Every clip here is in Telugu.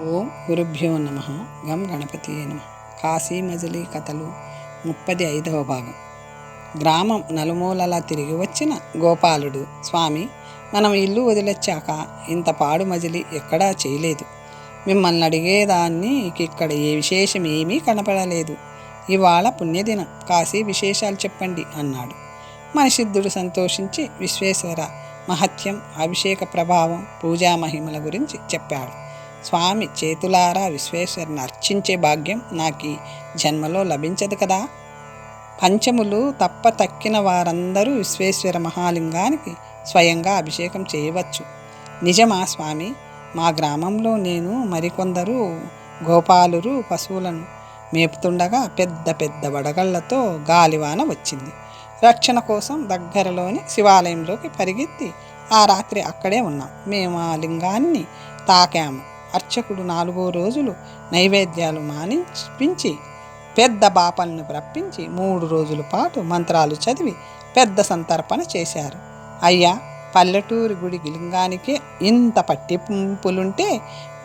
ఓం గురుభ్యో నమ. గం గణపతి నమ. కాశీ మజిలీ కథలు 35వ భాగం. గ్రామం నలుమూలలా తిరిగి వచ్చిన గోపాలుడు, స్వామి, మనం ఇల్లు వదిలొచ్చాక ఇంత పాడు మజిలీ ఎక్కడా చేయలేదు. మిమ్మల్ని అడిగేదాన్ని ఇక్కడ ఏ విశేషం ఏమీ కనపడలేదు. ఇవాళ పుణ్యదినం, కాశీ విశేషాలు చెప్పండి అన్నాడు. మనిషిద్ధుడు సంతోషించి విశ్వేశ్వర మహత్యం, అభిషేక ప్రభావం, పూజా మహిమల గురించి చెప్పాడు. స్వామి చేతులారా విశ్వేశ్వరుని అర్చించే భాగ్యం నాకు ఈ జన్మలో లభించదు కదా. పంచములు తప్ప తక్కిన వారందరూ విశ్వేశ్వర మహాలింగానికి స్వయంగా అభిషేకం చేయవచ్చు. నిజమా స్వామి? మా గ్రామంలో నేను మరికొందరు గోపాలురు పశువులను మేపుతుండగా పెద్ద పెద్ద వడగళ్లతో గాలివాన వచ్చింది. రక్షణ కోసం దగ్గరలోని శివాలయంలోకి పరిగెత్తి ఆ రాత్రి అక్కడే ఉన్నాం. మేము ఆ లింగాన్ని తాకాము. అర్చకుడు 4వ రోజులు నైవేద్యాలు మానిపించి పెద్ద బాపలను రప్పించి 3 రోజుల పాటు మంత్రాలు చదివి పెద్ద సంతర్పణ చేశారు. అయ్యా, పల్లెటూరి గుడి లింగానికే ఇంత పట్టింపులుంటే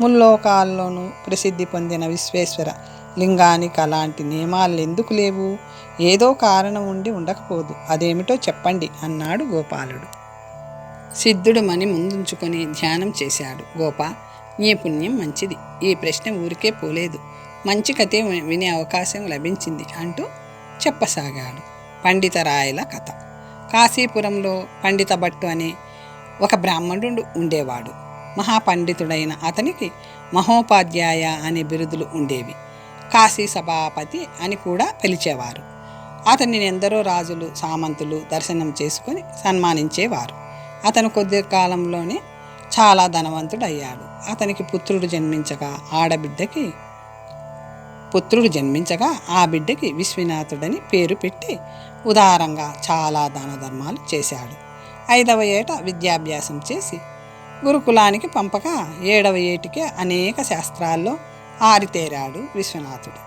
ముల్లోకాల్లోనూ ప్రసిద్ధి పొందిన విశ్వేశ్వర లింగానికి అలాంటి నియమాలు ఎందుకు లేవు? ఏదో కారణం ఉండి ఉండకపోదు. అదేమిటో చెప్పండి అన్నాడు గోపాలుడు. సిద్ధుడు మని ముందుంచుకొని ధ్యానం చేశాడు. గోపా, నీ పుణ్యం మంచిది. ఈ ప్రశ్న ఊరికే పోలేదు. మంచి కథే వినే అవకాశం లభించింది అంటూ చెప్పసాగాడు. పండితరాయల కథ. కాశీపురంలో పండిత భట్టు అనే ఒక బ్రాహ్మణుడు ఉండేవాడు. మహాపండితుడైన అతనికి మహోపాధ్యాయ అనే బిరుదులు ఉండేవి. కాశీ సభాపతి అని కూడా పిలిచేవారు. అతనిని ఎందరో రాజులు, సామంతులు దర్శనం చేసుకొని సన్మానించేవారు. అతను కొద్ది కాలంలోనే చాలా ధనవంతుడయ్యాడు. అతనికి పుత్రుడు జన్మించగా ఆ బిడ్డకి విశ్వనాథుడని పేరు పెట్టి ఉదారంగా చాలా దాన ధర్మాలు చేశాడు. 5వ ఏట విద్యాభ్యాసం చేసి గురుకులానికి పంపక 7వ ఏటికే అనేక శాస్త్రాల్లో ఆరితేరాడు విశ్వనాథుడు.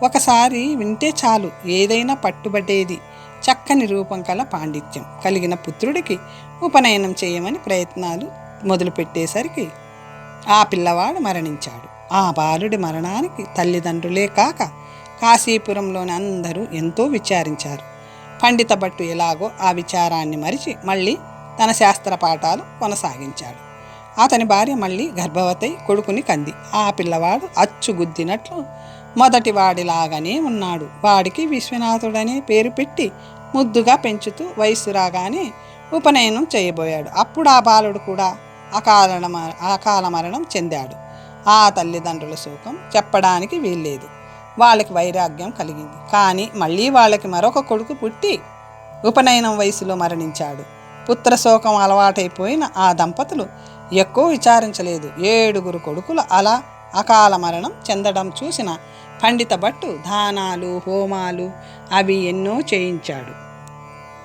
ఒకసారి వింటే చాలు ఏదైనా పట్టుబట్టేది. చక్కని రూపం కల పాండిత్యం కలిగిన పుత్రుడికి ఉపనయనం చేయమని ప్రయత్నాలు మొదలుపెట్టేసరికి ఆ పిల్లవాడు మరణించాడు. ఆ బాలుడి మరణానికి తల్లిదండ్రులే కాక కాశీపురంలోని అందరూ ఎంతో విచారించారు. పండిత భట్టు ఎలాగో ఆ విచారాన్ని మరిచి మళ్ళీ తన శాస్త్ర పాఠాలు కొనసాగించాడు. అతని భార్య మళ్ళీ గర్భవతై కొడుకుని కంది. ఆ పిల్లవాడు అచ్చుగుద్దినట్లు మొదటి వాడిలాగానే ఉన్నాడు. వాడికి విశ్వనాథుడనే పేరు పెట్టి ముద్దుగా పెంచుతూ వయస్సు రాగానే ఉపనయనం చేయబోయాడు. అప్పుడు ఆ బాలుడు కూడా అకాల మరణం చెందాడు. ఆ తల్లిదండ్రుల శోకం చెప్పడానికి వీల్లేదు. వాళ్ళకి వైరాగ్యం కలిగింది. కానీ మళ్ళీ వాళ్ళకి మరొక కొడుకు పుట్టి ఉపనయనం వయసులో మరణించాడు. పుత్రశోకం అలవాటైపోయిన ఆ దంపతులు ఎక్కువ విచారించలేదు. 7 కొడుకులు అలా అకాల మరణం చెందడం చూసిన పండిత భట్టు దానాలు, హోమాలు అవి ఎన్నో చేయించాడు.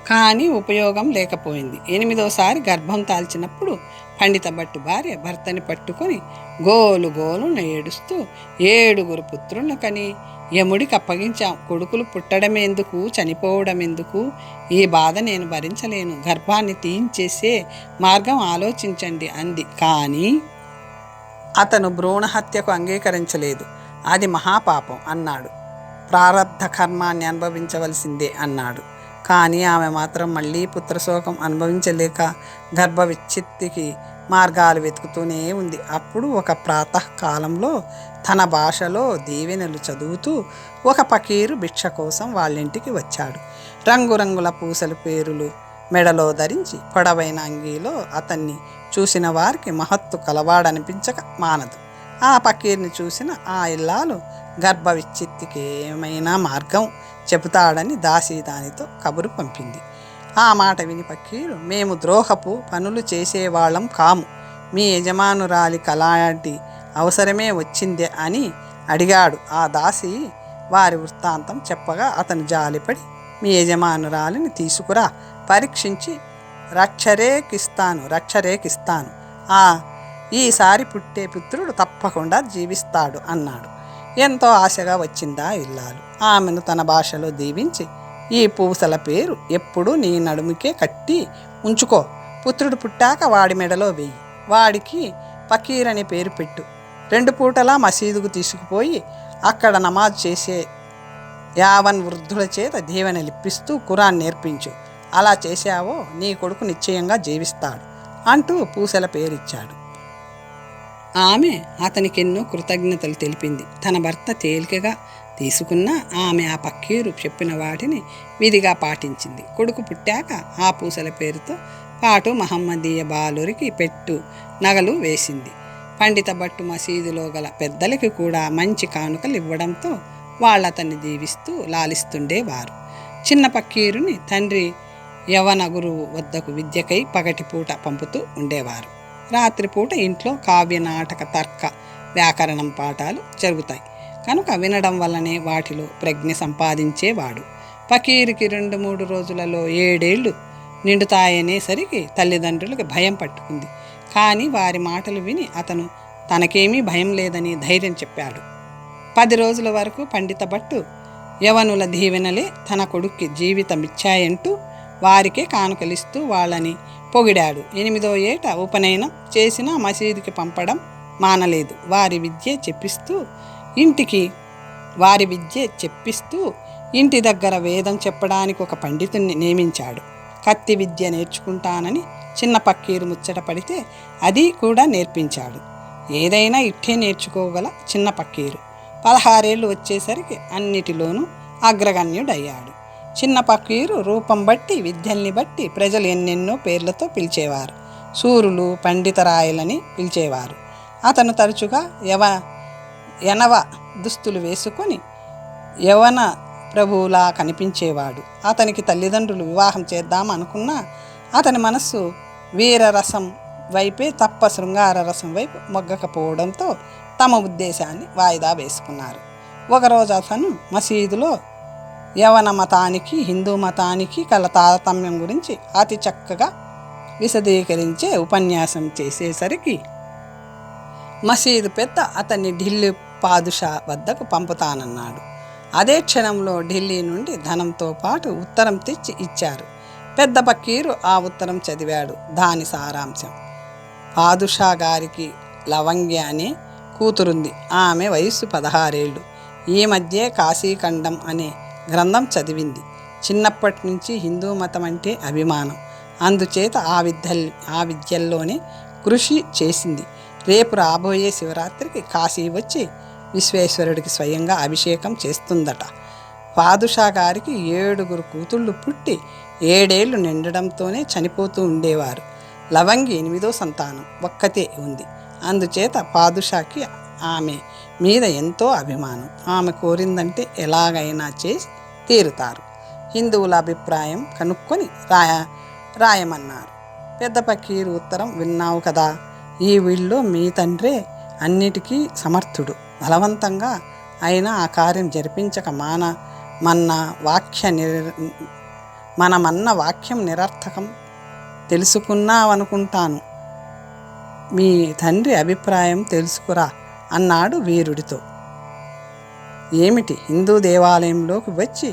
కానీ ఉపయోగం లేకపోయింది. 8వసారి గర్భం దాల్చినప్పుడు పండిత భట్టు భార్య భర్తని పట్టుకొని గోలును ఏడుస్తూ 7 పుత్రులను కని యముడికి అప్పగించాం. కొడుకులు పుట్టడమెందుకు, చనిపోవడం ఎందుకు? ఈ బాధ నేను భరించలేను. గర్భాన్ని తీయించేసే మార్గం ఆలోచించండి అంది. కానీ అతను భ్రూణహత్యకు అంగీకరించలేదు. అది మహాపాపం అన్నాడు. ప్రారబ్ధ కర్మాన్ని అనుభవించవలసిందే అన్నాడు. కానీ ఆమె మాత్రం మళ్ళీ పుత్రశోకం అనుభవించలేక గర్భ విచ్ఛిత్తికి మార్గాలు వెతుకుతూనే ఉంది. అప్పుడు ఒక ప్రాతకాలంలో తన భాషలో దీవెనలు చదువుతూ ఒక పకీరు భిక్ష కోసం వాళ్ళింటికి వచ్చాడు. రంగురంగుల పూసల పేరులు మెడలో ధరించి పొడవైన అంగీలో అతన్ని చూసిన వారికి మహత్తు కలవాడనిపించక మానదు. ఆ పకీర్ని చూసిన ఆ ఇల్లాలు గర్భ విచ్ఛిత్తికి ఏమైనా మార్గం చెబుతాడని దాసి దానితో కబురు పంపింది. ఆ మాట విని పకీరు, మేము ద్రోహపు పనులు చేసేవాళ్ళం కాము. మీ యజమానురాలి కలాంటి అవసరమే వచ్చిందే అని అడిగాడు. ఆ దాసి వారి వృత్తాంతం చెప్పగా అతను జాలిపడి, మీ యజమానురాలిని తీసుకురా, పరీక్షించి రక్షరేకిస్తాను. ఈసారి పుట్టే పుత్రుడు తప్పకుండా జీవిస్తాడు అన్నాడు. ఎంతో ఆశగా వచ్చిందా ఇల్లాలు. ఆమెను తన భాషలో దీవించి, ఈ పూసల పేరు ఎప్పుడు నీ నడుముకే కట్టి ఉంచుకో. పుత్రుడు పుట్టాక వాడి మెడలో వెయ్యి. వాడికి పకీర్ అని పేరు పెట్టు. 2 పూటలా మసీదుకు తీసుకుపోయి అక్కడ నమాజ్ చేసే యావన్ వృద్ధుల చేత దీవెనలిప్పిస్తూ ఖురాన్ నేర్పించు. అలా చేశావో నీ కొడుకు నిశ్చయంగా జీవిస్తాడు అంటూ పూసల పేరిచ్చాడు. ఆమె అతనికెన్నో కృతజ్ఞతలు తెలిపింది. తన భర్త తేలికగా తీసుకున్న ఆమె ఆ పక్కీరు చెప్పిన వాటిని విధిగా పాటించింది. కొడుకు పుట్టాక ఆ పూసల పేరుతో పాటు మహమ్మదీయ బాలురికి పెట్టు నగలు వేసింది. పండిత భట్టు మసీదులో గల పెద్దలకి కూడా మంచి కానుకలు ఇవ్వడంతో వాళ్ళతన్ని దీవిస్తూ లాలిస్తుండేవారు. చిన్న పక్కీరుని తండ్రి యవన గురువు వద్దకు విద్యకై పగటిపూట పంపుతూ ఉండేవారు. రాత్రిపూట ఇంట్లో కావ్య, నాటక, తర్క, వ్యాకరణం పాఠాలు జరుగుతాయి కనుక వినడం వల్లనే వాటిలో ప్రజ్ఞ సంపాదించేవాడు. పకీరుకి 2-3 రోజులలో 7 ఏళ్ళు నిండుతాయనేసరికి తల్లిదండ్రులకు భయం పట్టుకుంది. కానీ వారి మాటలు విని అతను తనకేమీ భయం లేదని ధైర్యం చెప్పాడు. 10 రోజుల వరకు పండిత భట్టు యవనుల దీవెనలే తన కొడుక్కి జీవితమిచ్చాయంటూ వారికే కానుకలిస్తూ వాళ్ళని పొగిడాడు. 8వ ఏట ఉపనయనం చేసిన మసీదుకి పంపడం మానలేదు. వారి విద్య చెప్పిస్తూ ఇంటి దగ్గర వేదం చెప్పడానికి ఒక పండితుణ్ణి నియమించాడు. కత్తి విద్య నేర్చుకుంటానని చిన్న పక్కీరు ముచ్చట పడితే అది కూడా నేర్పించాడు. ఏదైనా ఇట్టే నేర్చుకోగల చిన్న పక్కీరు 16 ఏళ్ళు వచ్చేసరికి అన్నిటిలోనూ అగ్రగణ్యుడయ్యాడు. చిన్న పక్కీరు రూపం బట్టి, విద్యల్ని బట్టి ప్రజలు ఎన్నెన్నో పేర్లతో పిలిచేవారు. సూరులు, పండితరాయలని పిలిచేవారు. అతను తరచుగా యనవ దుస్తులు వేసుకొని యవన ప్రభువులా కనిపించేవాడు. అతనికి తల్లిదండ్రులు వివాహం చేద్దామనుకున్నా అతని మనస్సు వీరరసం వైపే తప్ప శృంగార రసం వైపు మొగ్గకపోవడంతో తమ ఉద్దేశాన్ని వాయిదా వేసుకున్నారు. ఒకరోజు అతను మసీదులో యవన మతానికి హిందూ మతానికి కల తారతమ్యం గురించి అతి చక్కగా విశదీకరించే ఉపన్యాసం చేసేసరికి మసీదు పెద్ద అతన్ని ఢిల్లీ పాదుషా వద్దకు పంపుతానన్నాడు. అదే క్షణంలో ఢిల్లీ నుండి ధనంతో పాటు ఉత్తరం తెచ్చి ఇచ్చారు. పెద్ద పక్కీరు ఆ ఉత్తరం చదివాడు. దాని సారాంశం: పాదుషా గారికి లవంగి అనే కూతురుంది. ఆమె వయస్సు 16 ఏళ్ళు. ఈ మధ్య కాశీఖండం అనే గ్రంథం చదివింది. చిన్నప్పటి నుంచి హిందూ మతం అంటే అభిమానం. అందుచేత ఆ విద్యల్లోనే కృషి చేసింది. రేపు రాబోయే శివరాత్రికి కాశీ వచ్చి విశ్వేశ్వరుడికి స్వయంగా అభిషేకం చేస్తుందట. పాదుషా గారికి 7 కూతుళ్ళు పుట్టి 7 ఏళ్ళు నిండడంతోనే చనిపోతూ ఉండేవారు. లవంగి 8వ సంతానం, ఒక్కతే ఉంది. అందుచేత పాదుషాకి ఆమె మీద ఎంతో అభిమానం. ఆమె కోరిందంటే ఎలాగైనా చేసి తీరుతారు. హిందువుల అభిప్రాయం కనుక్కొని రాయమన్నారు. పెద్ద పక్కీరు ఉత్తరం విన్నావు కదా. ఈ వీళ్ళో మీ తండ్రే అన్నిటికీ సమర్థుడు. బలవంతంగా అయినా ఆ కార్యం జరిపించక మనమన్న వాక్యం నిరర్థకం తెలుసుకున్నావనుకుంటాను. మీ తండ్రి అభిప్రాయం తెలుసుకురా అన్నాడు వీరుడితో. ఏమిటి, హిందూ దేవాలయంలోకి వచ్చి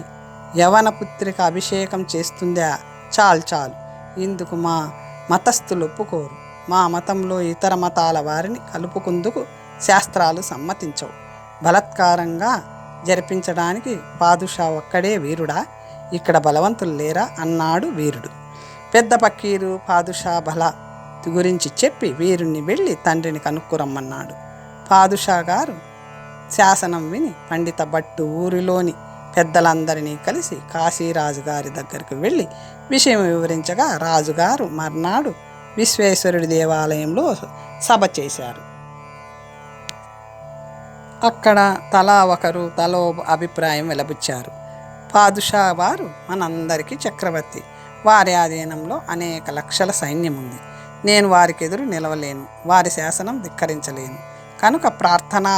యవన పుత్రిక అభిషేకం చేస్తుందా? చాలు, ఇందుకు మా మతస్థులు ఒప్పుకోరు. మా మతంలో ఇతర మతాల వారిని కలుపుకుందుకు శాస్త్రాలు సమ్మతించవు. బలత్కారంగా జరిపించడానికి పాదుషా ఒక్కడే వీరుడా? ఇక్కడ బలవంతులు లేరా అన్నాడు వీరుడు. పెద్ద పక్కీరు పాదుషా బల గురించి చెప్పి వీరుణ్ణి వెళ్ళి తండ్రిని కనుక్కురమ్మన్నాడు. పాదుషా గారు శాసనం విని పండిత భట్టు ఊరిలోని పెద్దలందరినీ కలిసి కాశీరాజుగారి దగ్గరికి వెళ్ళి విషయం వివరించగా రాజుగారు మర్నాడు విశ్వేశ్వరుడి దేవాలయంలో సభ చేశారు. అక్కడ తలో అభిప్రాయం వెలబుచ్చారు. పాదుషా వారు మనందరికీ చక్రవర్తి. వారి ఆధీనంలో అనేక లక్షల సైన్యం ఉంది. నేను వారికి ఎదురు నిలవలేను, వారి శాసనం ధిక్కరించలేను. కనుక ప్రార్థనా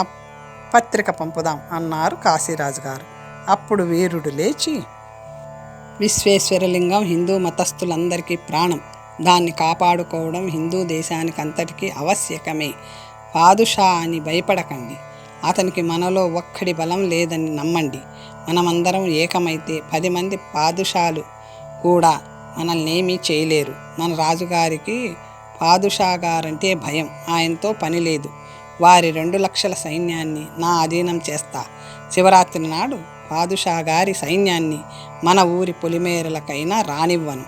పత్రిక పంపుదాం అన్నారు కాశీరాజు గారు. అప్పుడు వీరుడు లేచి, విశ్వేశ్వరలింగం హిందూ మతస్థులందరికీ ప్రాణం. దాన్ని కాపాడుకోవడం హిందూ దేశానికి అంతటికీ ఆవశ్యకమే. పాదుషా అని భయపడకండి. అతనికి మనలో ఒక్కడి బలం లేదని నమ్మండి. మనమందరం ఏకమైతే 10 మంది పాదుషాలు కూడా మనల్నేమీ చేయలేరు. మన రాజుగారికి పాదుషా గారంటే భయం. ఆయనతో పని లేదు. వారి 2,00,000 సైన్యాన్ని నా అధీనం చేస్తా. శివరాత్రి నాడు పాదుషా గారి సైన్యాన్ని మన ఊరి పొలిమేరలకైనా రానివ్వను.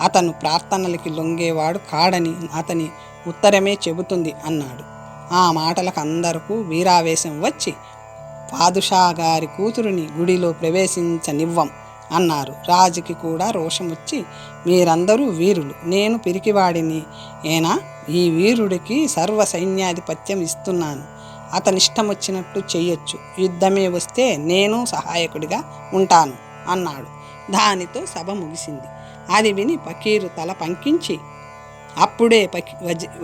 అతను ప్రార్థనలకి లొంగేవాడు కాడని అతని ఉత్తరమే చెబుతుంది అన్నాడు. ఆ మాటలకు అందరికీ వీరావేశం వచ్చి పాదుషా గారి కూతురిని గుడిలో ప్రవేశించనివ్వం అన్నారు. రాజుకి కూడా రోషం వచ్చి, మీరందరూ వీరులు, నేను పిరికివాడిని ఏనా? ఈ వీరుడికి సర్వ సైన్యాధిపత్యం ఇస్తున్నాను. అతనిష్టం వచ్చినట్టు చెయ్యొచ్చు. యుద్ధమే వస్తే నేను సహాయకుడిగా ఉంటాను అన్నాడు. దానితో సభ ముగిసింది. అది విని ఫకీరు తల పంకించి అప్పుడే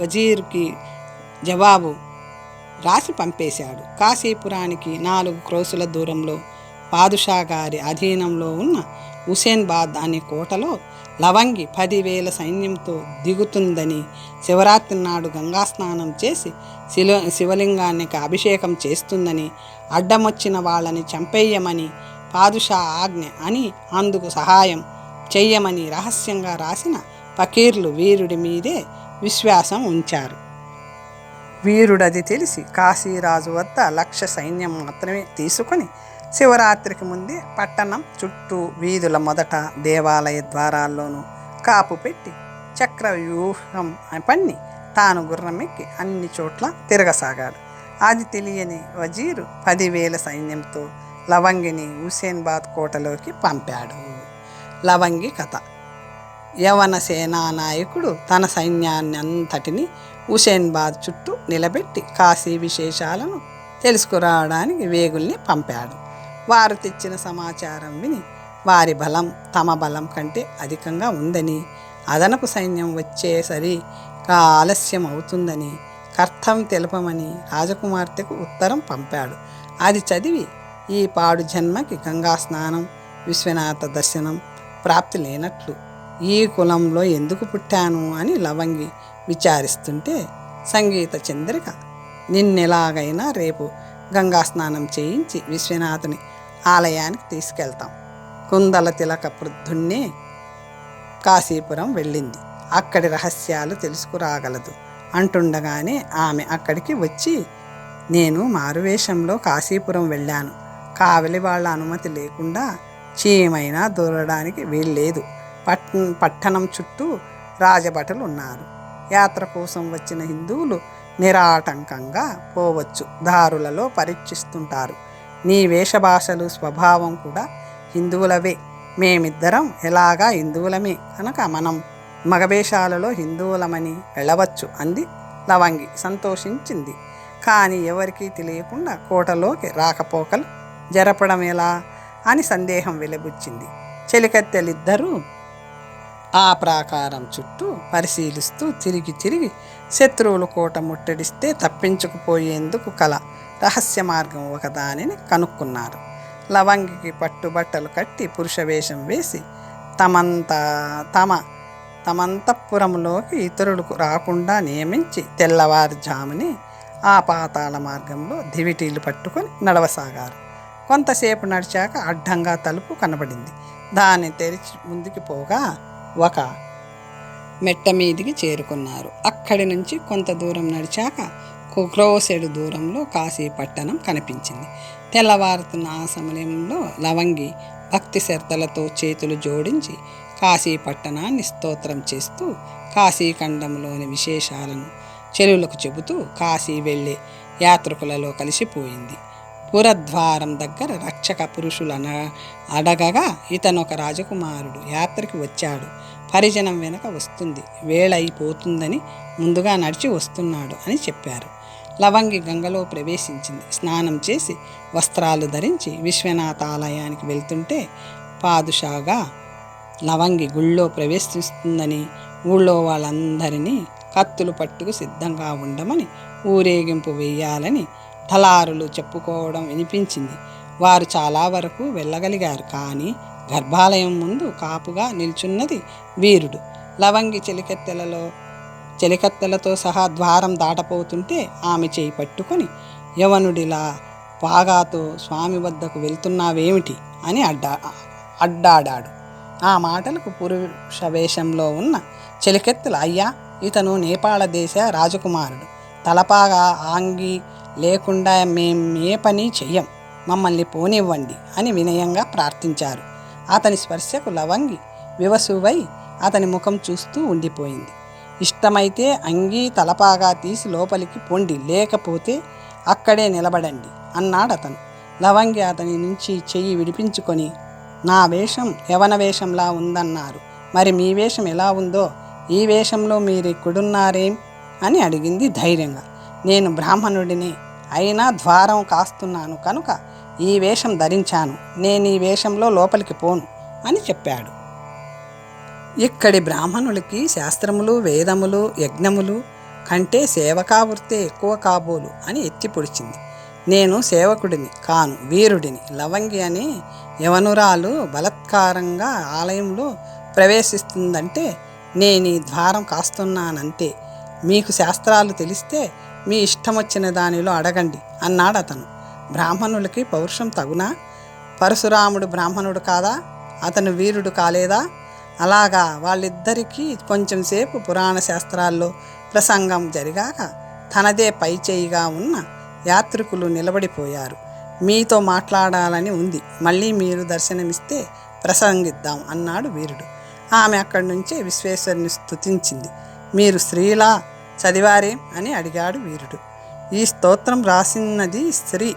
వజీరుకి జవాబు రాసి పంపేశాడు. కాశీపురానికి 4 క్రోసుల దూరంలో పాదుషా గారి అధీనంలో ఉన్న హుసేన్బాద్ అనే కోటలో లవంగి 10,000 సైన్యంతో దిగుతుందని, శివరాత్రి నాడు గంగా స్నానం చేసి శివలింగానికి అభిషేకం చేస్తుందని, అడ్డమొచ్చిన వాళ్ళని చంపేయమని పాదుషా ఆజ్ఞ అని, అందుకు సహాయం చెయ్యమని రహస్యంగా రాసిన ఫకీర్లు వీరుడి మీదే విశ్వాసం ఉంచారు. వీరుడది తెలిసి కాశీరాజు వద్ద 1,00,000 సైన్యం మాత్రమే తీసుకొని శివరాత్రికి ముందే పట్టణం చుట్టూ వీధుల మొదట దేవాలయ ద్వారాల్లోనూ కాపు పెట్టి చక్రవ్యూహం పన్ని తాను గుర్రమెక్కి అన్ని చోట్ల తిరగసాగాడు. అది తెలియని వజీరు 10,000 సైన్యంతో లవంగిని హుసేన్బాద్ కోటలోకి పంపాడు. లవంగి కథ. యవన సేనా నాయకుడు తన సైన్యాన్ని అంతటిని హుసేన్బాద్ చుట్టూ నిలబెట్టి కాశీ విశేషాలను తెలుసుకురావడానికి వేగుల్ని పంపాడు. వారు తెచ్చిన సమాచారం విని వారి తమ బలం కంటే అధికంగా ఉందని, అదనపు సైన్యం వచ్చేసరికి ఆలస్యం అవుతుందని కర్తం తెలపమని రాజకుమార్తెకు ఉత్తరం పంపాడు. అది చదివి ఈ పాడు జన్మకి గంగా స్నానం, విశ్వనాథ దర్శనం ప్రాప్తి లేనట్లు ఈ కులంలో ఎందుకు పుట్టాను అని లవంగి విచారిస్తుంటే, సంగీత చంద్రిక నిన్నెలాగైనా రేపు గంగా స్నానం చేయించి విశ్వనాథుని ఆలయానికి తీసుకెళ్తాం. కుందల తిలక వృద్ధుణ్ణే కాశీపురం వెళ్ళింది, అక్కడి రహస్యాలు తెలుసుకురాగలదు అంటుండగానే ఆమె అక్కడికి వచ్చి, నేను మారువేషంలో కాశీపురం వెళ్ళాను. కావలి వాళ్ళ అనుమతి లేకుండా చీమైనా దూరడానికి వీల్లేదు. పట్టణం చుట్టూ రాజభటులు ఉన్నారు. యాత్ర కోసం వచ్చిన హిందువులు నిరాటంకంగా పోవచ్చు. దారులలో పరీక్షిస్తుంటారు. నీ వేషభాషలు స్వభావం కూడా హిందువులవే. మేమిద్దరం ఎలాగా హిందువులమే కనుక మనం మగవేషాలలో హిందువులమని వెళ్ళవచ్చు అంది లవంగి. సంతోషించింది. కానీ ఎవరికీ తెలియకుండా కోటలోకి రాకపోకలు జరపడం ఎలా అని సందేహం వెలిబుచ్చింది. చెలికత్తెలిద్దరూ ఆ ప్రాకారం చుట్టూ పరిశీలిస్తూ తిరిగి శత్రువులు కోట ముట్టడిస్తే తప్పించుకుపోయేందుకు కల రహస్య మార్గం ఒకదానిని కనుక్కున్నారు. లవంగికి పట్టుబట్టలు కట్టి పురుషవేషం వేసి తమంతఃపురంలోకి ఇతరులకు రాకుండా నియమించి తెల్లవారుజామునే ఆ పాతాళ మార్గంలో దివిటీలు పట్టుకొని నడవసాగారు. కొంతసేపు నడిచాక అడ్డంగా తలుపు కనబడింది. దాన్ని తెరిచి ముందుకు పోగా ఒక మెట్ట మీదికి చేరుకున్నారు. అక్కడి నుంచి కొంత దూరం నడిచాక క్రోసెడు దూరంలో కాశీ పట్టణం కనిపించింది. తెల్లవారుతున్న ఆ సమయంలో లవంగి భక్తి శ్రద్ధలతో చేతులు జోడించి కాశీ పట్టణాన్ని స్తోత్రం చేస్తూ కాశీఖండంలోని విశేషాలను చెలులకు చెబుతూ కాశీ వెళ్ళే యాత్రికులలో కలిసిపోయింది. పురద్వారం దగ్గర రక్షక పురుషులను అడగగా ఇతనొక రాజకుమారుడు యాత్రకి వచ్చాడు. పరిజనం వెనక వస్తుంది, వేళైపోతుందని ముందుగా నడిచి వస్తున్నాడు అని చెప్పారు. లవంగి గంగలో ప్రవేశించింది. స్నానం చేసి వస్త్రాలు ధరించి విశ్వనాథ ఆలయానికి వెళ్తుంటే పాదుషాగా లవంగి గుళ్ళో ప్రవేశిస్తుందని, ఊళ్ళో వాళ్ళందరినీ కత్తులు పట్టుకు సిద్ధంగా ఉండమని, ఊరేగింపు వేయాలని తలారులు చెప్పుకోవడం వినిపించింది. వారు చాలా వరకు వెళ్ళగలిగారు. కానీ గర్భాలయం ముందు కాపుగా నిల్చున్నది వీరుడు. లవంగి చెలికత్తెలతో సహా ద్వారం దాటపోతుంటే ఆమె చేయి పట్టుకొని, యవనుడిలా పాగాతో స్వామి వద్దకు వెళ్తున్నావేమిటి అని అడ్డాడాడు. ఆ మాటలకు పురుష వేషంలో ఉన్న చెలికత్తెలు, అయ్యా, ఇతను నేపాళ దేశ రాజకుమారుడు. తలపాగా ఆంగి లేకుండా మేం ఏ పని చెయ్యం, మమ్మల్ని పోనివ్వండి అని వినయంగా ప్రార్థించారు. అతని స్పర్శకు లవంగి వివసువై అతని ముఖం చూస్తూ ఉండిపోయింది. ఇష్టమైతే అంగీ తలపాగా తీసి లోపలికి పొండి, లేకపోతే అక్కడే నిలబడండి అన్నాడతను. లవంగి అతని నుంచి చెయ్యి విడిపించుకొని, నా వేషం యవన వేషంలా ఉందన్నారు, మరి మీ వేషం ఎలా ఉందో ఈ వేషంలో మీరిక్కడున్నారేం అని అడిగింది ధైర్యంగా. నేను బ్రాహ్మణుడిని, అయినా ద్వారం కాస్తున్నాను కనుక ఈ వేషం ధరించాను, నేను ఈ వేషంలో లోపలికి పోను అని చెప్పాడు. ఇక్కడి బ్రాహ్మణులకి శాస్త్రములు, వేదములు, యజ్ఞములు కంటే సేవకావృత్తే ఎక్కువ కాబోలు అని ఎత్తి పొడిచింది. నేను సేవకుడిని కాను, వీరుడిని. లవంగి అనే యవనురాలు బలత్కారంగా ఆలయంలో ప్రవేశిస్తుందంటే నేను ఈ ద్వారం కాస్తున్నానంతే. మీకు శాస్త్రాలు తెలిస్తే మీ ఇష్టం వచ్చిన దానిలో అడగండి అన్నాడతను. బ్రాహ్మణులకి పౌరుషం తగునా? పరశురాముడు బ్రాహ్మణుడు కాదా? అతను వీరుడు కాలేదా? అలాగా వాళ్ళిద్దరికీ కొంచెం సేపు పురాణ శాస్త్రాల్లో ప్రసంగం జరిగాక తనదే పైచేయిగా ఉన్న యాత్రికులు నిలబడిపోయారు. మీతో మాట్లాడాలని ఉంది, మళ్ళీ మీరు దర్శనమిస్తే ప్రసంగిద్దాం అన్నాడు వీరుడు. ఆమె అక్కడి నుంచే విశ్వేశ్వరుని స్తుతించింది. మీరు స్త్రీలా చదివారేం అని అడిగాడు వీరుడు. ఈ స్తోత్రం రాసినది స్త్రీ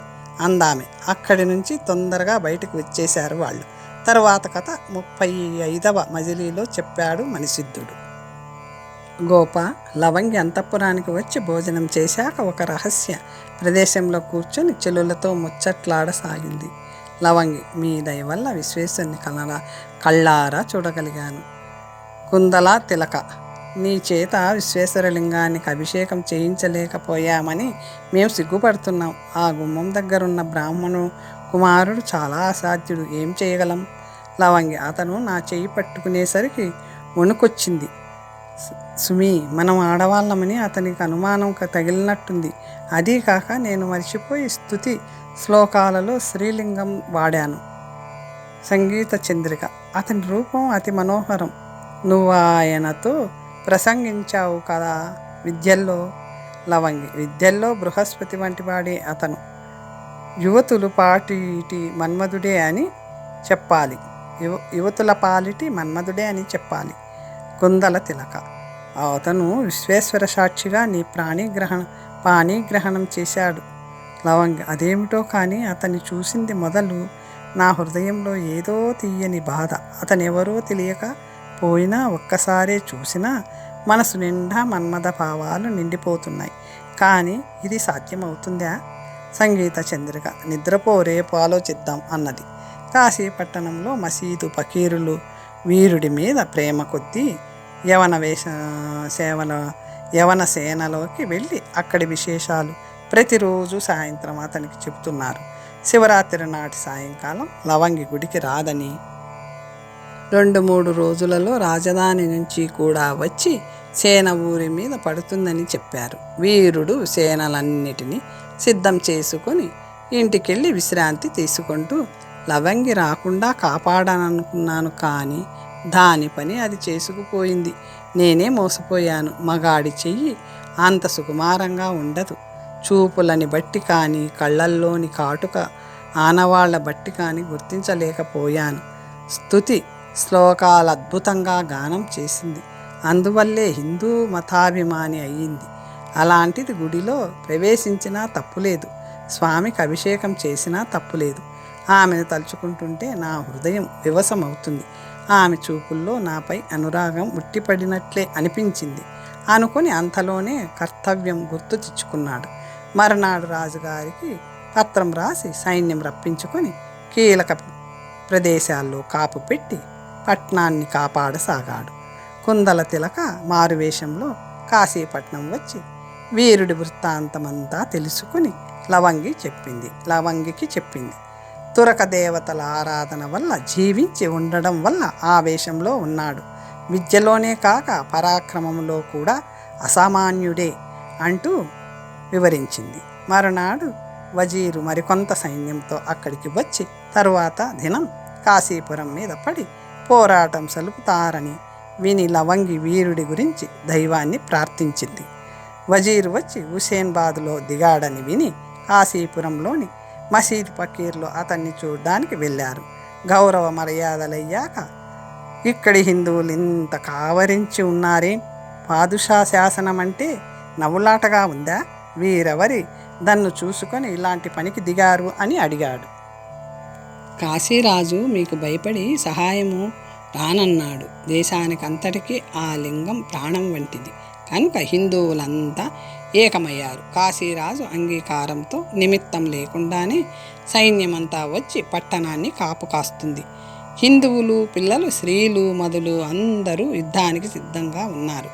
అందామె. అక్కడి నుంచి తొందరగా బయటకు వచ్చేశారు వాళ్ళు. తరువాత కథ 35వ మజిలీలో చెప్పాడు మణిసిద్ధుడు. గోప లవంగి అంతఃపురానికి వచ్చి భోజనం చేశాక ఒక రహస్య ప్రదేశంలో కూర్చొని చెలులతో ముచ్చట్లాడసాగింది. లవంగి, మీ దయ వల్ల విశ్వేశ్వరుని కళ్ళారా చూడగలిగాను. కుందల తిలక, నీ చేత విశ్వేశ్వరలింగానికి అభిషేకం చేయించలేకపోయామని మేము సిగ్గుపడుతున్నాం. ఆ గుమ్మం దగ్గరున్న బ్రాహ్మణు కుమారుడు చాలా అసాధ్యుడు, ఏం చేయగలం? లవంగి, అతను నా చెయ్యి పట్టుకునేసరికి వణుకొచ్చింది. సుమి, మనం ఆడవాళ్ళమని అతనికి అనుమానం తగిలినట్టుంది. అదీ కాక నేను మర్చిపోయి స్తుతి శ్లోకాలలో శ్రీలింగం వాడాను. సంగీత చంద్రిక, అతని రూపం అతి మనోహరం. నువ్వు ఆయనతో ప్రసంగించావు కదా విద్యల్లో? లవంగి, విద్యల్లో బృహస్పతి వంటి వాడే అతను. యువతులు పాటిటి మన్మధుడే అని చెప్పాలి, యువతుల పాలిటి మన్మధుడే అని చెప్పాలి. కుందల తిలక, అతను విశ్వేశ్వర సాక్షిగా నీ పాణిగ్రహణం చేశాడు. లవంగి, అదేమిటో కానీ అతన్ని చూసింది మొదలు నా హృదయంలో ఏదో తీయని బాధ. అతనెవరో తెలియక పోయినా ఒక్కసారే చూసినా మనసు నిండా మన్మథ భావాలు నిండిపోతున్నాయి. కానీ ఇది సాధ్యమవుతుందా? సంగీత చంద్రిక, నిద్రపో, రేపు ఆలోచిద్దాం అన్నది. కాశీపట్టణంలో మసీదు పకీరులు వీరుడి మీద ప్రేమ కొద్దీ యవన సేనలోకి వెళ్ళి అక్కడి విశేషాలు ప్రతిరోజు సాయంత్రం అతనికి చెబుతున్నారు. శివరాత్రి నాటి సాయంకాలం లవంగి గుడికి రాదని, 2-3 రోజులలో రాజధాని నుంచి కూడా వచ్చి సేన ఊరి మీద పడుతుందని చెప్పారు. వీరుడు సేనలన్నిటినీ సిద్ధం చేసుకొని ఇంటికెళ్ళి విశ్రాంతి తీసుకుంటూ, లవంగి రాకుండా కాపాడాననుకున్నాను, కానీ దాని పని అది చేసుకుపోయింది. నేనే మోసపోయాను. మగాడి చెయ్యి అంత సుకుమారంగా ఉండదు. చూపులని బట్టి కానీ, కళ్ళల్లోని కాటుక ఆనవాళ్ల బట్టి కానీ గుర్తించలేకపోయాను. స్తుతి శ్లోకాలు అద్భుతంగా గానం చేసింది. అందువల్లే హిందూ మతాభిమాని అయ్యింది. అలాంటిది గుడిలో ప్రవేశించినా తప్పులేదు, స్వామికి అభిషేకం చేసినా తప్పులేదు. ఆమెను తలుచుకుంటుంటే నా హృదయం వివశమవుతుంది. ఆమె చూపుల్లో నాపై అనురాగం ఉట్టిపడినట్లే అనిపించింది అనుకొని అంతలోనే కర్తవ్యం గుర్తు తెచ్చుకున్నాడు. మరునాడు రాజుగారికి పత్రం రాసి సైన్యం రప్పించుకొని కీలక ప్రదేశాల్లో కాపు పెట్టి పట్నాన్ని కాపాడసాగాడు. కుందల తిలక మారువేషంలో కాశీపట్నం వచ్చి వీరుడి వృత్తాంతమంతా తెలుసుకుని లవంగికి చెప్పింది. తురక దేవతల ఆరాధన వల్ల జీవించి ఉండడం వల్ల ఆ వేషంలో ఉన్నాడు. విద్యలోనే కాక పరాక్రమంలో కూడా అసామాన్యుడే అంటూ వివరించింది. మరునాడు వజీరు మరికొంత సైన్యంతో అక్కడికి వచ్చి తరువాత దినం కాశీపురం మీద పడి పోరాటం సలుపుతారని విని లవంగి వీరుడి గురించి దైవాన్ని ప్రార్థించింది. వజీరు వచ్చి హుసేన్బాద్లో దిగాడని విని కాశీపురంలోని మసీద్ ఫకీర్లు అతన్ని చూడ్డానికి వెళ్ళారు. గౌరవ మర్యాదలయ్యాక ఇక్కడి హిందువులు ఇంత కావరించి ఉన్నారే, పాదుషా శాసనం అంటే నవ్వులాటగా ఉందా, వీరెవరి దన్ను చూసుకొని ఇలాంటి పనికి దిగారు అని అడిగాడు. కాశీరాజు మీకు భయపడి సహాయము రానన్నాడు. దేశానికంతటికీ ఆ లింగం ప్రాణం వంటిది కనుక హిందువులంతా ఏకమయ్యారు. కాశీరాజు అంగీకారంతో నిమిత్తం లేకుండానే సైన్యమంతా వచ్చి పట్టణాన్ని కాపు కాస్తుంది. హిందువులు, పిల్లలు, స్త్రీలు మొదలు అందరూ యుద్ధానికి సిద్ధంగా ఉన్నారు.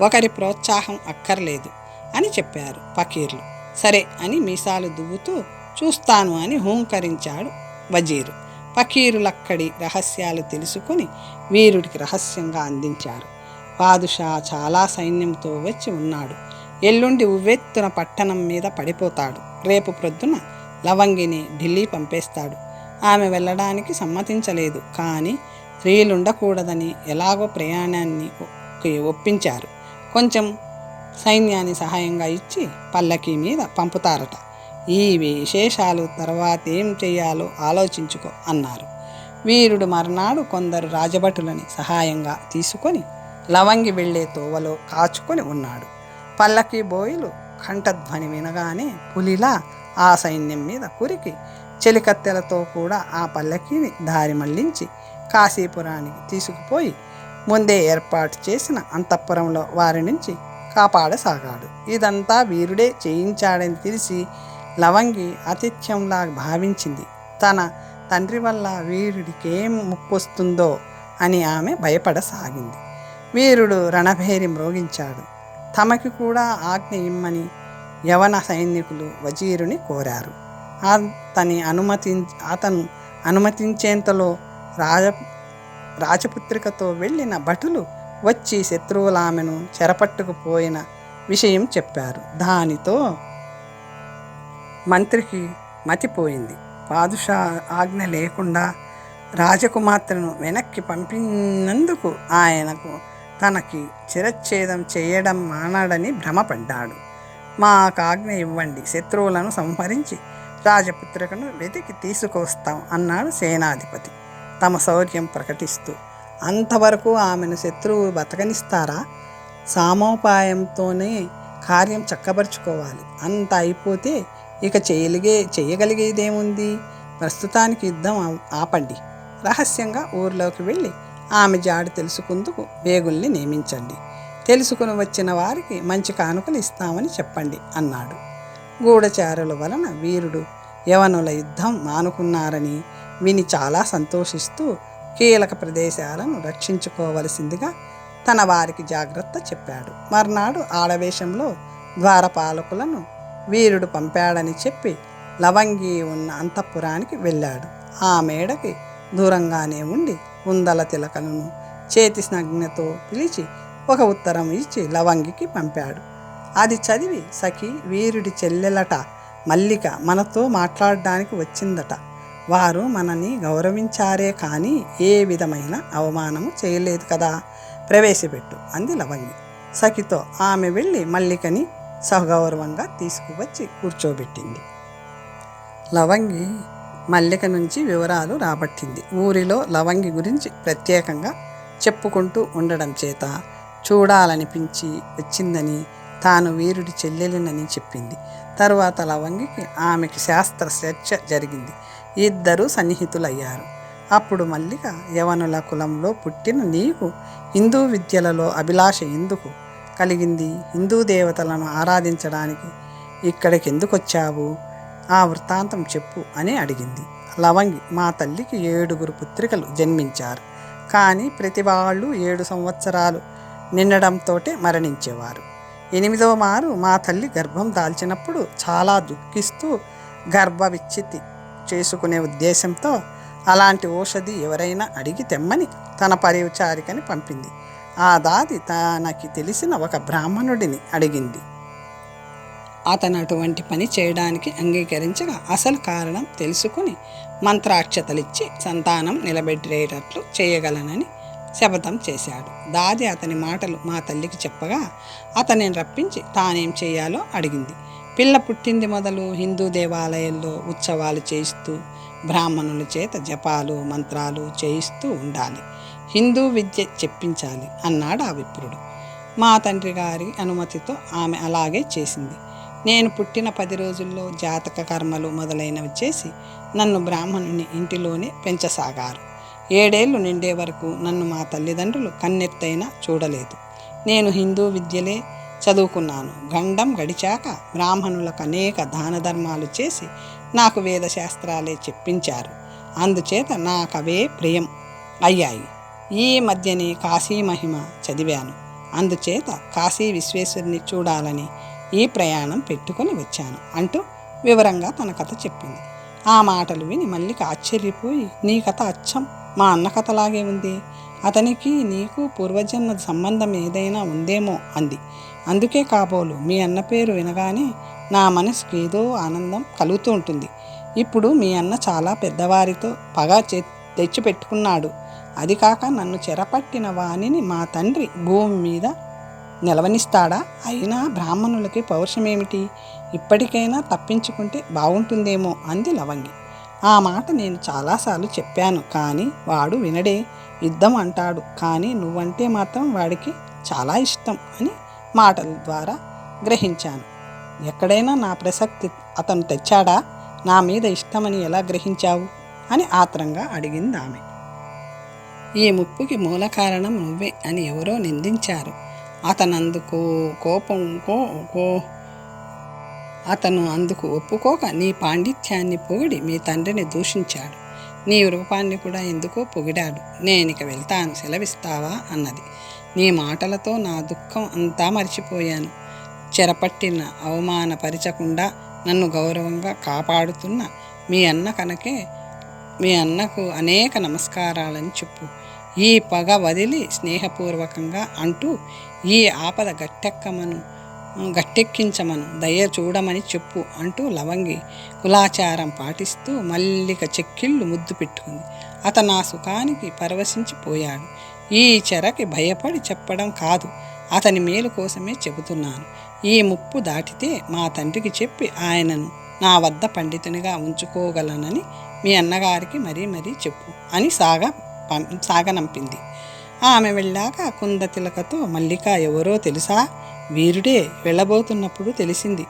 ఒకరి ప్రోత్సాహం అక్కర్లేదు అని చెప్పారు ఫకీర్లు. సరే అని మీసాలు దువ్వుతూ చూస్తాను అని హూంకరించాడు వజీరు. ఫకీరులక్కడి రహస్యాలు తెలుసుకొని వీరుడికి రహస్యంగా అందించారు. పాదుషా చాలా సైన్యంతో వచ్చి ఉన్నాడు. ఎల్లుండి ఉవ్వెత్తున పట్టణం మీద పడిపోతాడు. రేపు ప్రొద్దున లవంగిని ఢిల్లీ పంపేస్తాడు. ఆమె వెళ్ళడానికి సమ్మతించలేదు, కానీ స్త్రీలుండకూడదని ఎలాగో ప్రయాణాన్ని ఒప్పించారు. కొంచెం సైన్యాన్ని సహాయంగా ఇచ్చి పల్లకీ మీద పంపుతారట. ఈ విశేషాలు తర్వాత ఏం చేయాలో ఆలోచించుకో అన్నారు. వీరుడు మర్నాడు కొందరు రాజభటులని సహాయంగా తీసుకొని లవంగి వెళ్లే తోవలో కాచుకొని ఉన్నాడు. పల్లకీ బోయిలు కంఠధ్వని వినగానే పులిలా ఆ సైన్యం మీద కురికి చెలికత్తెలతో కూడా ఆ పల్లకీని దారి మళ్లించి కాశీపురానికి తీసుకుపోయి ముందే ఏర్పాటు చేసిన అంతఃపురంలో వారి నుంచి కాపాడసాగాడు. ఇదంతా వీరుడే చేయించాడని తెలిసి లవంగి ఆతిథ్యంలా భావించింది. తన తండ్రి వల్ల వీరుడికేం ముప్పొస్తుందో అని ఆమె భయపడసాగింది. వీరుడు రణభేరి మ్రోగించాడు. తమకి కూడా ఆజ్ఞ ఇమ్మని యవన సైనికులు వజీరుని కోరారు. అతను అనుమతించేంతలో రాజపుత్రికతో వెళ్ళిన భటులు వచ్చి శత్రువులు ఆమెను చెరపట్టుకుపోయిన విషయం చెప్పారు. దానితో మంత్రికి మతిపోయింది. పాదుషా ఆజ్ఞ లేకుండా రాజకుమార్తెను వెనక్కి పంపినందుకు ఆయనకు తనకి చిరచ్ఛేదం చేయడం మానాడని భ్రమపడ్డాడు. మాకు ఆజ్ఞ ఇవ్వండి, శత్రువులను సంహరించి రాజపుత్రికను వెతికి తీసుకొస్తాం అన్నాడు సేనాధిపతి తమ శౌర్యం ప్రకటిస్తూ. అంతవరకు ఆమెను శత్రువు బతకనిస్తారా? సామోపాయంతోనే కార్యం చక్కబరుచుకోవాలి. అంత అయిపోతే ఇక చేయగలిగేదేముంది? ప్రస్తుతానికి యుద్ధం ఆపండి. రహస్యంగా ఊర్లోకి వెళ్ళి ఆమె జాడు తెలుసుకుందుకు వేగుల్ని నియమించండి. తెలుసుకుని వచ్చిన వారికి మంచి కానుకలు ఇస్తామని చెప్పండి అన్నాడు. గూఢచారుల వలన వీరుడు యవనుల యుద్ధం మానుకున్నారని విని చాలా సంతోషిస్తూ కీలక ప్రదేశాలను రక్షించుకోవలసిందిగా తన వారికి జాగ్రత్త చెప్పాడు. మర్నాడు ఆడవేషంలో ద్వారపాలకులను వీరుడు పంపాడని చెప్పి లవంగి ఉన్న అంతఃపురానికి వెళ్ళాడు. ఆ మేడకి దూరంగానే ఉండి కుందల తిలకలను చేతి స్నగ్నతో పిలిచి ఒక ఉత్తరం ఇచ్చి లవంగికి పంపాడు. అది చదివి, సఖి, వీరుడి చెల్లెలట మల్లిక మనతో మాట్లాడడానికి వచ్చిందట. వారు మనని గౌరవించారే కానీ ఏ విధమైన అవమానము చేయలేదు కదా, ప్రవేశపెట్టు అంది లవంగి. సఖితో ఆమె వెళ్ళి మల్లికని సగౌరవంగా తీసుకువచ్చి కూర్చోబెట్టింది. లవంగి మల్లిక నుంచి వివరాలు రాబట్టింది. ఊరిలో లవంగి గురించి ప్రత్యేకంగా చెప్పుకుంటూ ఉండడం చేత చూడాలనిపించి వచ్చిందని, తాను వీరుడి చెల్లెలినని చెప్పింది. తరువాత లవంగికి ఆమెకి శాస్త్ర చర్చ జరిగింది. ఇద్దరూ సన్నిహితులయ్యారు. అప్పుడు మల్లిక, యవనుల కులంలో పుట్టిన నీకు హిందూ విద్యలలో అభిలాష ఎందుకు కలిగింది? హిందూ దేవతలను ఆరాధించడానికి ఇక్కడికి ఎందుకు వచ్చావు? ఆ వృత్తాంతం చెప్పు అని అడిగింది. లవంగి, మా తల్లికి 7 పుత్రికలు జన్మించారు. కానీ ప్రతి వాళ్ళు 7 సంవత్సరాలు నిండడంతో మరణించేవారు. 8వ మారు మా తల్లి గర్భం దాల్చినప్పుడు చాలా దుఃఖిస్తూ గర్భ విచ్ఛిత్తి చేసుకునే ఉద్దేశంతో అలాంటి ఔషధి ఎవరైనా అడిగి తెమ్మని తన పరిచారికని పంపింది. ఆ దాది తనకి తెలిసిన ఒక బ్రాహ్మణుడిని అడిగింది. అతను అటువంటి పని చేయడానికి అంగీకరించగా అసలు కారణం తెలుసుకుని మంత్రాక్షతలిచ్చి సంతానం నిలబెట్టేటట్లు చేయగలనని శపథం చేశాడు. దాది అతని మాటలు మా తల్లికి చెప్పగా అతనిని రప్పించి తానేం చేయాలో అడిగింది. పిల్ల పుట్టింది మొదలు హిందూ దేవాలయాల్లో ఉత్సవాలు చేయిస్తూ బ్రాహ్మణుల చేత జపాలు మంత్రాలు చేయిస్తూ ఉండాలి, హిందూ విద్య చెప్పించాలి అన్నాడు ఆ విప్రుడు. మా తండ్రి గారి అనుమతితో ఆమె అలాగే చేసింది. నేను పుట్టిన 10 రోజుల్లో జాతక కర్మలు మొదలైనవి చేసి నన్ను బ్రాహ్మణుని ఇంటిలోనే పెంచసాగారు. 7 ఏళ్ళు నిండే వరకు నన్ను మా తల్లిదండ్రులు కన్నెత్తైనా చూడలేదు. నేను హిందూ విద్యలే చదువుకున్నాను. గండం గడిచాక బ్రాహ్మణులకు అనేక దాన ధర్మాలు చేసి నాకు వేదశాస్త్రాలే చెప్పించారు. అందుచేత నాకవే ప్రియం అయ్యాయి. ఈ మధ్యనే కాశీ మహిమ చదివాను. అందుచేత కాశీ విశ్వేశ్వరుని చూడాలని ఈ ప్రయాణం పెట్టుకొని వచ్చాను అంటూ వివరంగా తన కథ చెప్పింది. ఆ మాటలు విని మల్లిక ఆశ్చర్యపోయి, నీ కథ అచ్చం మా అన్న కథలాగే ఉంది. అతనికి నీకు పూర్వజన్మ సంబంధం ఏదైనా ఉందేమో అంది. అందుకే కాబోలు మీ అన్న పేరు వినగానే నా మనసుకి ఏదో ఆనందం కలుగుతూ ఉంటుంది. ఇప్పుడు మీ అన్న చాలా పెద్దవారితో పగ తెచ్చిపెట్టుకున్నాడు. అది కాక నన్ను చెరపట్టిన వాణిని మా తండ్రి భూమి మీద నిలవనిస్తాడా? అయినా బ్రాహ్మణులకి పౌరుషమేమిటి? ఇప్పటికైనా తప్పించుకుంటే బాగుంటుందేమో అంది లవంగి. ఆ మాట నేను చాలాసార్లు చెప్పాను, కానీ వాడు వినడే. యుద్ధం అంటాడు, కానీ నువ్వంటే మాత్రం వాడికి చాలా ఇష్టం అని మాటల ద్వారా గ్రహించాను. ఎక్కడైనా నా ప్రసక్తి అతను తెచ్చాడా? నా మీద ఇష్టమని ఎలా గ్రహించావు అని ఆత్రంగా అడిగింది ఆమె. ఈ ముప్పుకి మూల కారణం నువ్వే అని ఎవరో నిందించారు. అతను అందుకు ఒప్పుకోక నీ పాండిత్యాన్ని పొగిడి మీ తండ్రిని దూషించాడు. నీ రూపాన్ని కూడా ఎందుకో పొగిడాడు. నేనిక వెళ్తాను, సెలవిస్తావా అన్నది. నీ మాటలతో నా దుఃఖం అంతా మర్చిపోయాను. చెరపట్టిన అవమానపరచకుండా నన్ను గౌరవంగా కాపాడుతున్న మీ అన్న కనుకే మీ అన్నకు అనేక నమస్కారాలని చెప్పు. ఈ పగ వదిలి స్నేహపూర్వకంగా అంటూ ఈ ఆపద గట్టెక్కించమను, దయ చూడమని చెప్పు అంటూ లవంగి కులాచారం పాటిస్తూ మల్లిక చెక్కిళ్ళు ముద్దు పెట్టుకుంది. అతను ఆ సుఖానికి పరవశించిపోయాడు. ఈ చెరకి భయపడి చెప్పడం కాదు, అతని మేలు కోసమే చెబుతున్నాను. ఈ ముప్పు దాటితే మా తండ్రికి చెప్పి ఆయనను నా వద్ద పండితునిగా ఉంచుకోగలనని మీ అన్నగారికి మరీ చెప్పు అని సాగనంపింది. ఆమె వెళ్ళాక కుందతిలకతో మల్లిక ఎవరో తెలుసా? వీరుడే. వెళ్ళబోతున్నప్పుడు తెలిసింది.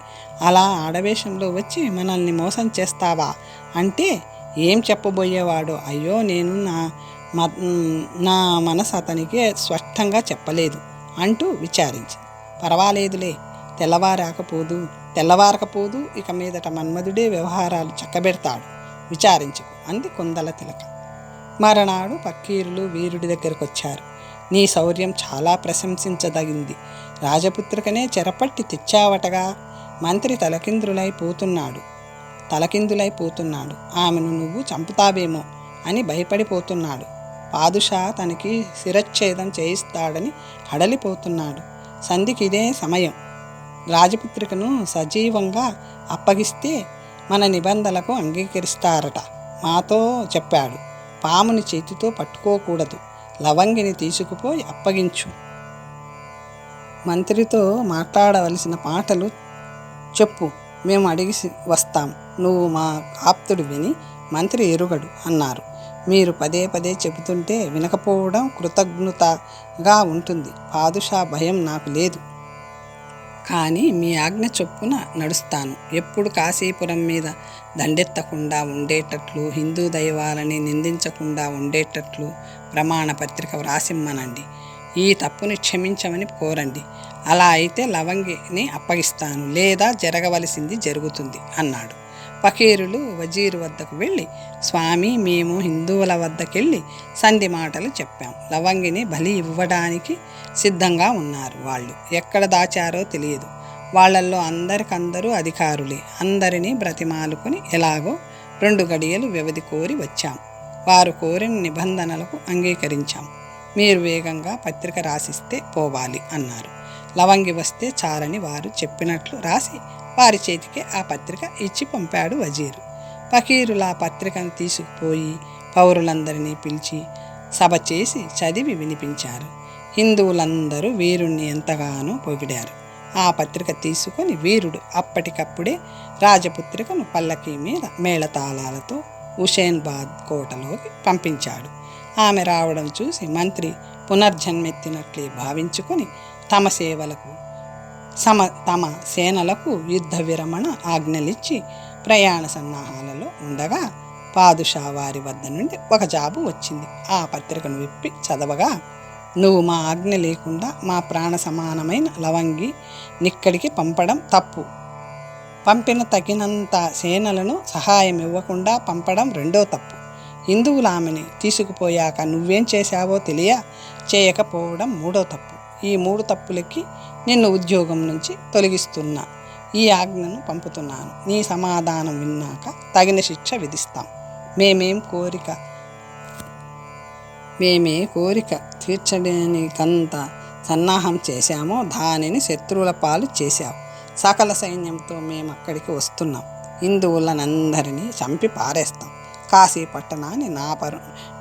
అలా ఆడవేషంలో వచ్చి మనల్ని మోసం చేస్తావా అంటే ఏం చెప్పబోయేవాడో. అయ్యో, నేను నా మనసు అతనికి స్పష్టంగా చెప్పలేదు అంటూ విచారించి, పర్వాలేదులే, తెల్లవారకపోదు ఇక మీదట మన్మధుడే వ్యవహారాలు చక్కబెడతాడు, విచారించకు అంది కుందల తిలక. మరనాడు పక్కీరులు వీరుడి దగ్గరకు వచ్చారు. నీ శౌర్యం చాలా ప్రశంసించదగింది. రాజపుత్రికనే చెరపట్టి తెచ్చావటగా. మంత్రి తలకిందులైపోతున్నాడు. ఆమెను నువ్వు చంపుతావేమో అని భయపడిపోతున్నాడు. పాదుషా తనకి శిరచ్ఛేదం చేయిస్తాడని హడలిపోతున్నాడు. సంధికి ఇదే సమయం. రాజపుత్రికను సజీవంగా అప్పగిస్తే మన నిబంధనలకు అంగీకరిస్తారట. మాతో చెప్పాడు. పాముని చేతితో పట్టుకోకూడదు. లవంగిని తీసుకుపోయి అప్పగించు. మంత్రితో మాట్లాడవలసిన మాటలు చెప్పు, మేము అడిగి వస్తాం. నువ్వు మా ఆప్తుడు విని మంత్రి ఎరుగడు అన్నారు. మీరు పదే చెబుతుంటే వినకపోవడం కృతజ్ఞతగా ఉంటుంది. పాదుషా భయం నాకు లేదు, కానీ మీ ఆజ్ఞ చొప్పున నడుస్తాను. ఎప్పుడు కాశీపురం మీద దండెత్తకుండా ఉండేటట్లు, హిందూ దైవాలని నిందించకుండా ఉండేటట్లు ప్రమాణ పత్రిక వ్రాసిమ్మనండి. ఈ తప్పుని క్షమించమని కోరండి. అలా అయితే లవంగిని అప్పగిస్తాను, లేదా జరగవలసింది జరుగుతుంది అన్నాడు. ఫకీరులు వజీరు వద్దకు వెళ్ళి, స్వామి, మేము హిందువుల వద్దకెళ్ళి సంధి మాటలు చెప్పాం. లవంగిని బలి ఇవ్వడానికి సిద్ధంగా ఉన్నారు. వాళ్ళు ఎక్కడ దాచారో తెలియదు. వాళ్ళల్లో అందరికందరూ అధికారులే. అందరినీ బ్రతిమాలుకుని ఎలాగో 2 గడియలు వ్యవధి కోరి వచ్చాం. వారు కోరిన నిబంధనలకు అంగీకరించాం. మీరు వేగంగా పత్రిక రాసిస్తే పోవాలి అన్నారు. లవంగి వస్తే చాలని వారు చెప్పినట్లు రాసి వారి చేతికి ఆ పత్రిక ఇచ్చి పంపాడు వజీరు. ఫకీరులు ఆ పత్రికను తీసుకుపోయి పౌరులందరినీ పిలిచి సభ చేసి చదివి వినిపించారు. హిందువులందరూ వీరుణ్ణి ఎంతగానో పొగిడారు. ఆ పత్రిక తీసుకొని వీరుడు అప్పటికప్పుడే రాజపుత్రికను పల్లకీ మీద మేళతాళాలతో హుసేన్బాద్ కోటలోకి పంపించాడు. ఆమె రావడం చూసి మంత్రి పునర్జన్మెత్తినట్లే భావించుకొని తమ సేనలకు యుద్ధ విరమణ ఆజ్ఞలిచ్చి ప్రయాణ సన్నాహాలలో ఉండగా పాదుషా వారి వద్ద నుండి ఒక జాబు వచ్చింది. ఆ పత్రికను విప్పి చదవగా, నువ్వు మా ఆజ్ఞ లేకుండా మా ప్రాణ సమానమైన లవంగి నిక్కడికి పంపడం తప్పు. పంపిన తగినంత సేనలను సహాయం ఇవ్వకుండా పంపడం రెండో తప్పు. హిందువులు ఆమెని తీసుకుపోయాక నువ్వేం చేశావో చేయకపోవడం మూడో తప్పు. ఈ 3 తప్పులకి నిన్ను ఉద్యోగం నుంచి తొలగిస్తున్నా. ఈ ఆజ్ఞను పంపుతున్నాను. నీ సమాధానం విన్నాక తగిన శిక్ష విధిస్తాం. మేమే కోరిక తీర్చడానికంత సన్నాహం చేశామో దానిని శత్రువుల పాలు చేశావు. సకల సైన్యంతో మేమక్కడికి వస్తున్నాం. హిందువులనందరినీ చంపి పారేస్తాం. కాశీ పట్టణాన్ని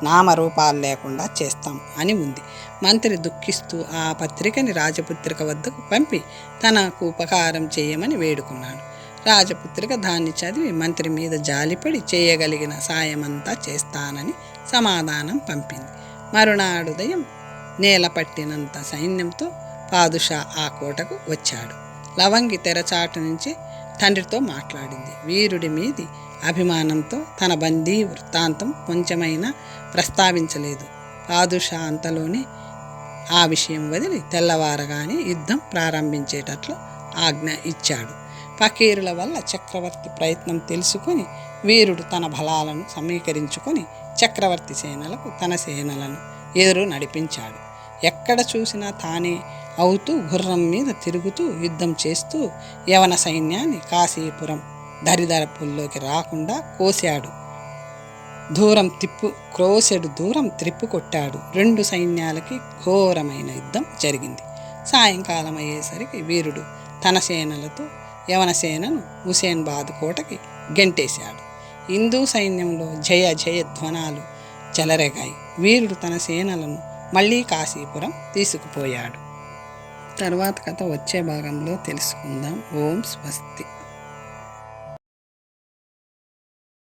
నామరూపాలు లేకుండా చేస్తాం అని ఉంది. మంత్రి దుఃఖిస్తూ ఆ పత్రికని రాజపుత్రిక వద్దకు పంపి తనకు ఉపకారం చేయమని వేడుకున్నాడు. రాజపుత్రిక దాన్ని చదివి మంత్రి మీద జాలిపడి చేయగలిగిన సాయమంతా చేస్తానని సమాధానం పంపింది. మరునాడు ఉదయం నేల పట్టినంత సైన్యంతో పాదుషా ఆ కోటకు వచ్చాడు. లవంగి తెరచాటు నుంచి తండ్రితో మాట్లాడింది. వీరుడి మీది అభిమానంతో తన బందీ వృత్తాంతం కొంచెమైనా ప్రస్తావించలేదు. పాదుషా అంతలోనే ఆ విషయం వదిలి తెల్లవారగానే యుద్ధం ప్రారంభించేటట్లు ఆజ్ఞ ఇచ్చాడు. ఫకీరుల వల్ల చక్రవర్తి ప్రయత్నం తెలుసుకొని వీరుడు తన బలాలను సమీకరించుకొని చక్రవర్తి సేనలకు తన సేనలను ఎదురు నడిపించాడు. ఎక్కడ చూసినా తానే అవుతూ గుర్రం మీద తిరుగుతూ యుద్ధం చేస్తూ యవన సైన్యాన్ని కాశీపురం దరిదాపుల్లోకి రాకుండా క్రోసెడు దూరం త్రిప్పుకొట్టాడు. 2 సైన్యాలకి ఘోరమైన యుద్ధం జరిగింది. సాయంకాలం అయ్యేసరికి వీరుడు తన సేనలతో యవన సేనను హుసేన్బాద్ కోటకి గెంటేశాడు. హిందూ సైన్యంలో జయ జయ ధ్వనాలు చెలరేగాయి. వీరుడు తన సేనలను మళ్ళీ కాశీపురం తీసుకుపోయాడు. తర్వాత కథ వచ్చే భాగంలో తెలుసుకుందాం. ఓం స్వస్తి.